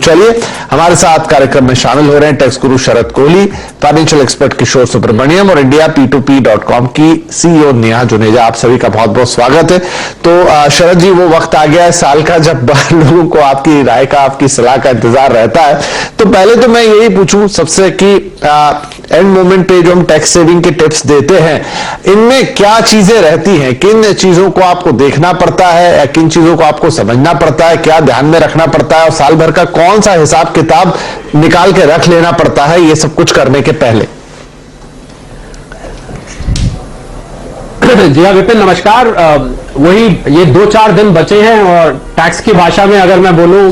चलिए हमारे साथ कार्यक्रम में शामिल हो रहे हैं टैक्स गुरु शरद कोहली, फाइनेंशियल एक्सपर्ट किशोर सुब्रमण्यम और indiap2p.com की सीईओ नेहा जुनेजा। आप सभी का बहुत बहुत स्वागत है। तो शरद जी, वो वक्त आ गया है साल का जब लोगों को आपकी राय का, आपकी सलाह का इंतजार रहता है। तो पहले तो मैं यही पूछूं सबसे कि एंड मोमेंट पे जो हम टैक्स सेविंग के टिप्स देते हैं, इनमें क्या चीजें रहती हैं, किन चीजों को आपको देखना पड़ता है या किन चीजों को आपको समझना पड़ता है, क्या ध्यान में रखना पड़ता है और साल भर का कौन सा हिसाब किताब निकाल के रख लेना पड़ता है ये सब कुछ करने के पहले? जी हाँ विपिन, नमस्कार। वही ये 2-4 दिन बचे हैं और टैक्स की भाषा में अगर मैं बोलूं,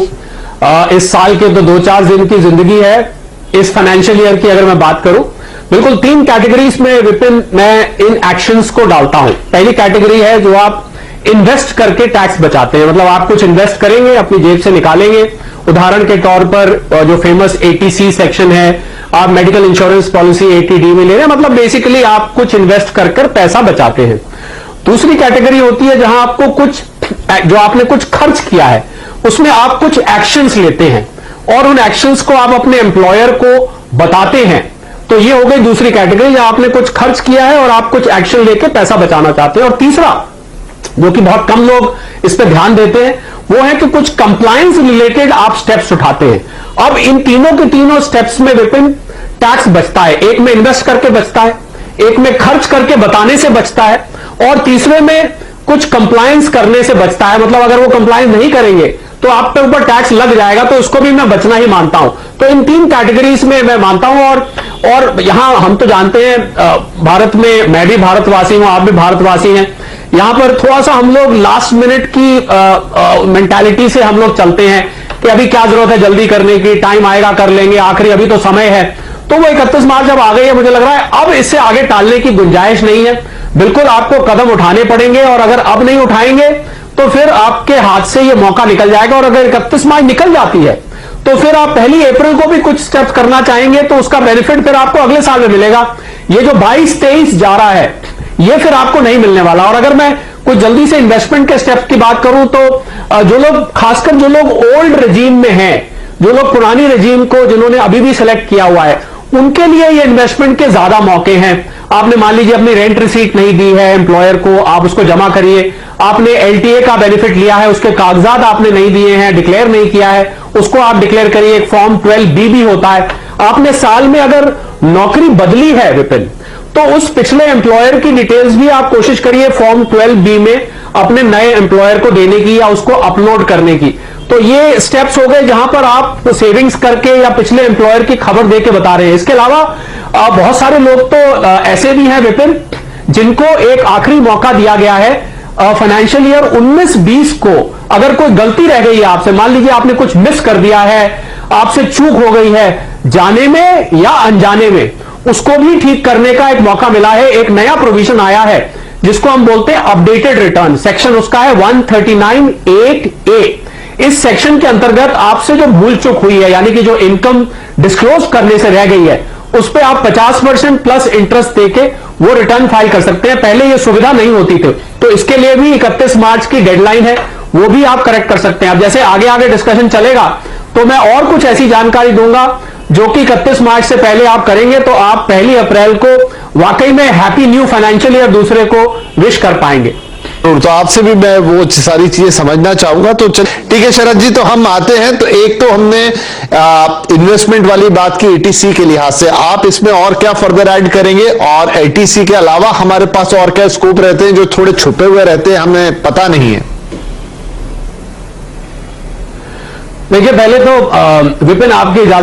इस साल के तो 2-4 दिन की जिंदगी है। इस फाइनेंशियल ईयर की अगर मैं बात करूं, बिल्कुल 3 कैटेगरीज में विपिन मैं इन एक्शंस को डालता हूं। पहली कैटेगरी है जो आप इन्वेस्ट करके टैक्स बचाते हैं, मतलब आप कुछ इन्वेस्ट करेंगे, अपनी जेब से निकालेंगे। उदाहरण के तौर पर जो फेमस ATC सेक्शन है, आप मेडिकल इंश्योरेंस पॉलिसी ATD में ले रहे हैं, मतलब बेसिकली आप कुछ इन्वेस्ट कर पैसा बचाते हैं। दूसरी कैटेगरी होती है जहां आपको कुछ, जो आपने कुछ खर्च किया है उसमें आप कुछ एक्शंस लेते हैं और उन एक्शंस को आप अपने एम्प्लॉयर को बताते हैं। तो ये हो गई दूसरी कैटेगरी, जहां आपने कुछ खर्च किया है और आप कुछ एक्शन लेके पैसा बचाना चाहते हैं। और तीसरा, जो कि बहुत कम लोग इस पर ध्यान देते हैं, वो है कि कुछ कंप्लायंस रिलेटेड आप स्टेप्स उठाते हैं। अब इन तीनों के तीनों स्टेप्स में विपिन टैक्स बचता है। एक में इन्वेस्ट करके बचता है, एक में खर्च करके बताने से बचता है और तीसरे में कुछ कंप्लायंस करने से बचता है। मतलब अगर वो कंप्लायंस नहीं करेंगे तो आप पे ऊपर टैक्स लग जाएगा, तो उसको भी मैं बचना ही मानता हूं। तो इन 3 कैटेगरीज में मैं मानता हूं। और यहां हम तो जानते हैं, भारत में मैं भी भारतवासी हूं, आप भी भारतवासी हैं। यहां पर थोड़ा सा हम लोग लास्ट मिनट की मेंटालिटी से हम लोग चलते हैं कि अभी क्या जरूरत है जल्दी करने की, टाइम आएगा कर लेंगे, आखिरी अभी तो समय है। तो वो 31 मार्च जब आ गई है, मुझे लग रहा है अब इससे आगे टालने की गुंजाइश नहीं है। बिल्कुल आपको कदम उठाने पड़ेंगे और अगर अब नहीं उठाएंगे तो फिर आपके हाथ से ये मौका निकल जाएगा। और अगर 31 मार्च निकल जाती है तो फिर आप 1 अप्रैल को भी कुछ स्टेप्स करना चाहेंगे, तो उसका बेनिफिट फिर आपको अगले साल में मिलेगा। ये जो 22-23 जा रहा है, ये फिर आपको नहीं मिलने वाला। और अगर मैं कुछ जल्दी से इन्वेस्टमेंट के स्टेप्स की बात करूं तो जो लोग, खासकर जो लोग ओल्ड रेजीम में हैं, जो लोग पुरानी रेजीम को जिन्होंने अभी भी सिलेक्ट किया हुआ है, उनके लिए ये इन्वेस्टमेंट के ज्यादा मौके हैं। आपने मान लीजिए अपनी रेंट रिसीट नहीं दी है एम्प्लॉयर को, आप उसको जमा करिए। आपने LTA का बेनिफिट लिया है, उसके कागजात आपने नहीं दिए हैं, डिक्लेयर नहीं किया है, उसको आप डिक्लेयर करिए। एक फॉर्म 12B भी होता है। आपने साल में अगर नौकरी बदली है विपिन, तो उस पिछले एम्प्लॉयर की डिटेल्स भी आप कोशिश करिए फॉर्म 12B में अपने नए एम्प्लॉयर को देने की या उसको अपलोड करने की। तो ये स्टेप्स हो गए जहां पर आप सेविंग्स करके या पिछले एम्प्लॉयर की खबर देके बता रहे हैं। इसके अलावा बहुत सारे लोग तो ऐसे भी हैं विपिन, जिनको एक आखिरी मौका दिया गया है फाइनेंशियल ईयर 19-20 को। अगर कोई गलती रह गई है आपसे, मान लीजिए आपने कुछ मिस कर दिया है, आपसे चूक हो गई है जाने में या अनजाने में, उसको भी ठीक करने का एक मौका मिला है। एक नया प्रोविजन आया है जिसको हम बोलते हैं अपडेटेड रिटर्न। सेक्शन उसका है 139(8)(a। इस सेक्शन के अंतर्गत आपसे जो भूल चूक हुई है, यानी कि जो इनकम डिस्क्लोज करने से रह गई है, उस पे आप 50% प्लस इंटरेस्ट देके वो रिटर्न फाइल कर सकते हैं। पहले ये सुविधा नहीं होती थी, तो इसके लिए भी 31 मार्च की डेडलाइन है, वो भी आप करेक्ट कर सकते हैं। अब जैसे आगे आगे डिस्कशन चलेगा तो मैं और कुछ ऐसी जानकारी दूंगा जो कि 31 मार्च से पहले आप करेंगे, तो आप 1 अप्रैल को वाकई में हैप्पी न्यू फाइनेंशियल ईयर दूसरे को विश कर पाएंगे। तो आपसे भी मैं वो सारी चीजें समझना चाहूंगा। तो ठीक है शरद जी, तो हम आते हैं। तो एक तो हमने इन्वेस्टमेंट वाली बात की ATC के लिहाज से, आप इसमें और क्या फर्दर ऐड करेंगे? और ATC के अलावा हमारे पास और क्या स्कोप रहते हैं जो थोड़े छुपे हुए रहते हैं, हमें पता नहीं है? देखिए, पहले तो विपिन आपकी